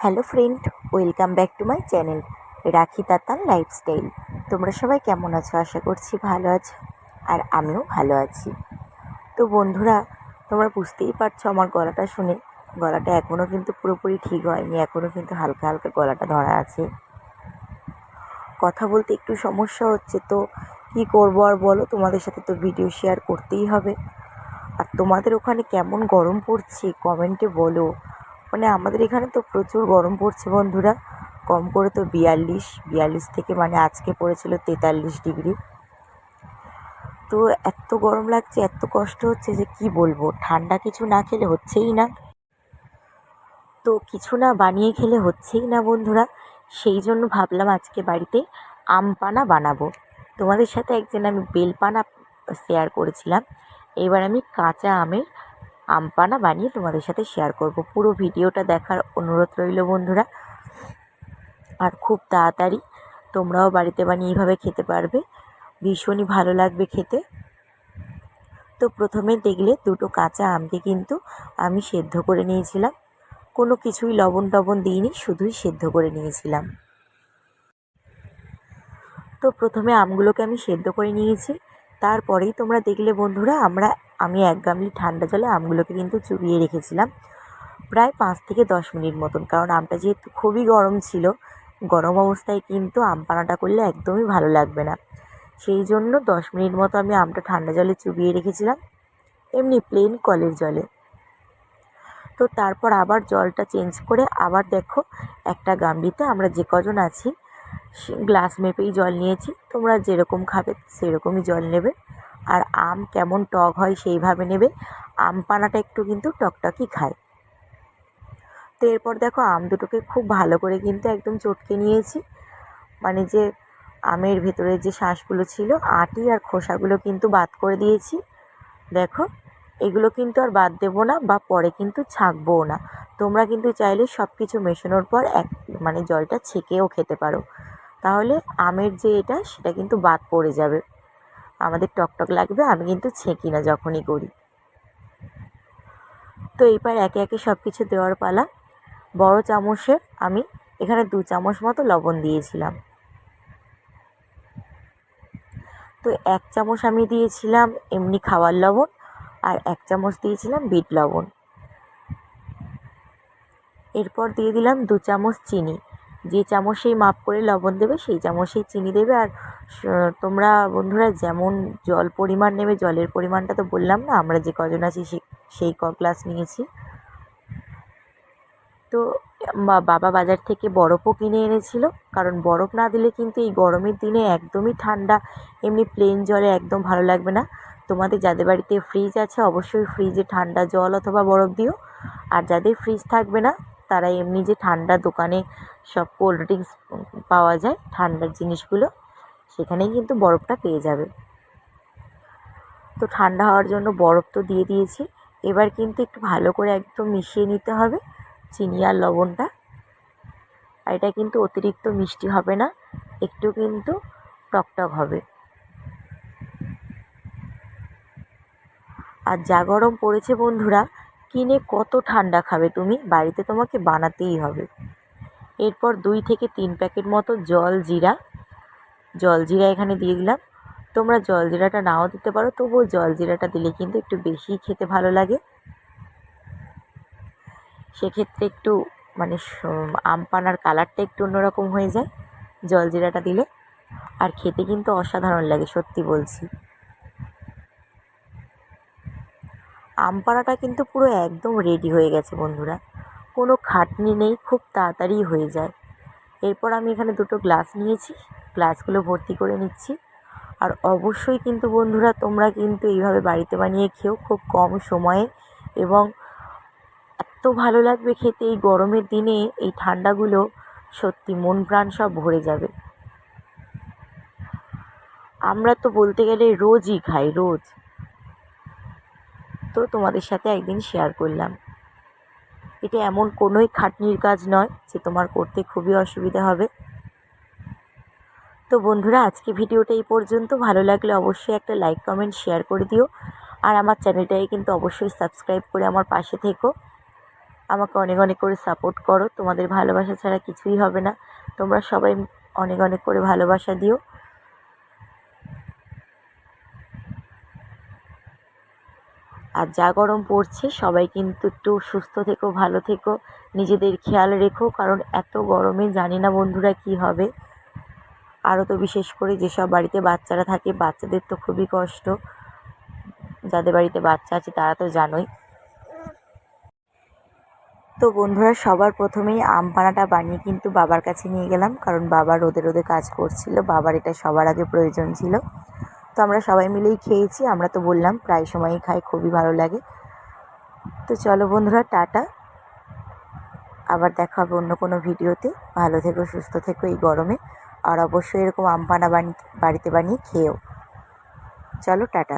Hello friend, welcome back to my channel রাখি Tatan lifestyle. তোমরা সবাই কেমন আছো? আশা করছি ভালো আছো, আর আমিও ভালো আছি। তো বন্ধুরা, তোমরা বুঝতেই পারছো আমার গলাটা শুনে, গলাটা এখনও কিন্তু পুরোপুরি ঠিক হয়নি, এখনও কিন্তু হালকা হালকা গলাটা ধরা আছে। কথা বলতে একটু সমস্যা হচ্ছে, তো কী করবো আর বলো, তোমাদের সাথে তো ভিডিও শেয়ার করতেই হবে। আর তোমাদের ওখানে কেমন গরম পড়ছে কমেন্টে বলো। মানে আমাদের এখানে তো প্রচুর গরম পড়ছে বন্ধুরা, কম করে তো 42 থেকে মানে আজকে পড়েছিল 43 ডিগ্রি। তো এত গরম লাগছে, এত কষ্ট হচ্ছে যে কি বলবো, ঠান্ডা কিছু না খেলে হচ্ছেই না, তো কিছু না বানিয়ে খেলে হচ্ছেই না বন্ধুরা। সেই জন্য ভাবলাম আজকে বাড়িতে আম পানা বানাবো। তোমাদের সাথে একদিন আমি বেলপানা শেয়ার করেছিলাম, এবার আমি কাঁচা আমের আম পানা বানিয়ে তোমাদের সাথে শেয়ার করব। পুরো ভিডিওটা দেখার অনুরোধ রইল বন্ধুরা। আর খুব তাড়াতাড়ি তোমরাও বাড়িতে বানিয়ে এইভাবে খেতে পারবে, ভীষণই ভালো লাগবে খেতে। তো প্রথমে দেখলে দুটো কাঁচা আমকে কিন্তু আমি সেদ্ধ করে নিয়েছিলাম, কোনো কিছুই লবণ টবণ দিইনি, শুধুই সেদ্ধ করে নিয়েছিলাম। তো প্রথমে আমগুলোকে আমি সেদ্ধ করে নিয়েছি, তারপরেই তোমরা দেখলে বন্ধুরা আমি 1 গামলি ঠান্ডা জলে আমগুলোকে কিন্তু চুবিয়ে রেখেছিলাম প্রায় 5 থেকে 10 মিনিট মতন, কারণ আমটা যেহেতু খুবই গরম ছিল, গরম অবস্থায় কিন্তু আম পানাটা করলে একদমই ভালো লাগবে না। সেই জন্য 10 মিনিট মতো আমি আমটা ঠান্ডা জলে চুবিয়ে রেখেছিলাম, এমনি প্লেন কলের জলে। তো তারপর আবার জলটা চেঞ্জ করে আবার দেখো একটা গামলিতে আমরা যে কজন আছি গ্লাস মেপেই জল নিয়েছি, তোমরা যেরকম খাবে সেরকমই জল নেবে। আর আম কেমন টক হয় সেইভাবে নেবে, আম পানাটা একটু কিন্তু টকটকই খায়। তো এরপর দেখো আম দুটোকে খুব ভালো করে কিন্তু একদম চটকে নিয়েছি, মানে যে আমের ভেতরে যে শাঁসগুলো ছিল, আটি আর খোসাগুলো কিন্তু বাদ করে দিয়েছি। দেখো এগুলো কিন্তু আর বাদ দেবো না, বা পরে কিন্তু ছাঁকবোও না। তোমরা কিন্তু চাইলে সব কিছু মেশানোর পর মানে জলটা ছেঁকেও খেতে পারো, তাহলে আমের যে সেটা কিন্তু বাদ পড়ে যাবে, আমাদের টকটক লাগবে। আমি কিন্তু ছেঁকি না যখনই করি। তো এইবার একে একে সব কিছু দেওয়ার পালা। বড় চামচের আমি এখানে 2 চামচ মতো লবণ দিয়েছিলাম। তো 1 চামচ আমি দিয়েছিলাম এমনি খাওয়ার লবণ, আর 1 চামচ দিয়েছিলাম বিট লবণ। এরপর দিয়ে দিলাম 2 চামচ চিনি, যে চামচেই মাপ করে লবণ দেবে সেই চামচেই চিনি দেবে। আর তোমরা বন্ধুরা যেমন জল পরিমাণ নেবে, জলের পরিমাণটা তো বললাম না, আমরা যে কজন আছি সেই গ্লাস নিয়েছি। তো বাবা বাজার থেকে বরফও কিনে এনেছিল, কারণ বরফ না দিলে কিন্তু এই গরমের দিনে একদমই ঠান্ডা এমনি প্লেন জলে একদম ভালো লাগবে না। তোমাদের যাদের বাড়িতে ফ্রিজ আছে অবশ্যই ফ্রিজে ঠান্ডা জল অথবা বরফ দিও, আর যাদের ফ্রিজ থাকবে না তারা এমনি যে ঠান্ডা দোকানে সব কোল্ড ড্রিঙ্কস পাওয়া যায় ঠান্ডার জিনিসগুলো, সেখানেই কিন্তু বরফটা পেয়ে যাবে। তো ঠান্ডা হওয়ার জন্য বরফ তো দিয়ে দিয়েছি, এবার কিন্তু একটু ভালো করে একদম মিশিয়ে নিতে হবে চিনি আর লবণটা। আর এটা কিন্তু অতিরিক্ত মিষ্টি হবে না, একটু কিন্তু টকটক হবে। আর যা গরম পড়েছে বন্ধুরা, কিনে কত ঠান্ডা খাবে তুমি, বাড়িতে তোমাকে বানাতেই হবে। এরপর 2 থেকে 3 প্যাকেট মতো জলজিরা এখানে দিয়ে দিলাম। তোমরা জলজিরাটা নাও দিতে পারো, তবুও জলজিরাটা দিলে কিন্তু একটু বেশি খেতে ভালো লাগে। সেক্ষেত্রে একটু মানে আম পানার কালারটা একটু অন্যরকম হয়ে যায় জলজিরাটা দিলে, আর খেতে কিন্তু অসাধারণ লাগে, সত্যি বলছি। আম পানাটা কিন্তু পুরো একদম রেডি হয়ে গেছে বন্ধুরা, কোনো খাটনি নেই, খুব তাড়াতাড়ি হয়ে যায়। এরপর আমি এখানে 2টো গ্লাস নিয়েছি, গ্লাসগুলো ভর্তি করে নিচ্ছি। আর অবশ্যই কিন্তু বন্ধুরা তোমরা কিন্তু এইভাবে বাড়িতে বানিয়ে খেও, খুব কম সময়ে, এবং এত ভালো লাগবে খেতে। এই গরমের দিনে এই ঠান্ডাগুলো সত্যি মন প্রাণ সব ভরে যাবে। আমরা তো বলতে গেলে রোজই খাই, রোজ। তো তোমাদের সাথে একদিন শেয়ার করলাম, এটা এমন কোনোই খাটনির কাজ নয় যে তোমার করতে খুবই অসুবিধা হবে। তো বন্ধুরা আজকে ভিডিওটা এই পর্যন্ত, ভালো লাগলে অবশ্যই একটা লাইক কমেন্ট শেয়ার করে দিও, আর আমার চ্যানেলটাকে কিন্তু অবশ্যই সাবস্ক্রাইব করে আমার পাশে থেকো। আমাকে অনেক অনেক করে সাপোর্ট করো। তোমাদের ভালোবাসা ছাড়া কিছুই হবে না। তোমরা সবাই অনেক অনেক করে ভালোবাসা দিও। আর যা গরম পড়ছে সবাই কিন্তু একটু সুস্থ থেকো, ভালো থেকো, নিজেদের খেয়াল রেখো, কারণ এত গরমে জানি না বন্ধুরা কি হবে। আরও তো বিশেষ করে যেসব বাড়িতে বাচ্চারা থাকে, বাচ্চাদের তো খুবই কষ্ট। যাদের বাড়িতে বাচ্চা আছে তারা তো জানোই। তো বন্ধুরা, সবার প্রথমেই আম পানাটা বানিয়ে কিন্তু বাবার কাছে নিয়ে গেলাম, কারণ বাবা রোদে রোদে কাজ করছিল, বাবার এটা সবার আগে প্রয়োজন ছিল। তো আমরা সবাই মিলেই খেয়েছি। আমরা তো বললাম প্রায় সময়ই খাই, খুবই ভালো লাগে। তো চলো বন্ধুরা, টাটা। আবার দেখা হবে অন্য কোনো ভিডিওতে। ভালো থেকো, সুস্থ থেকো এই গরমে। আর অবশ্যই এরকম আম পানা বাড়িতে বানিয়ে খেয়েও। চলো টাটা।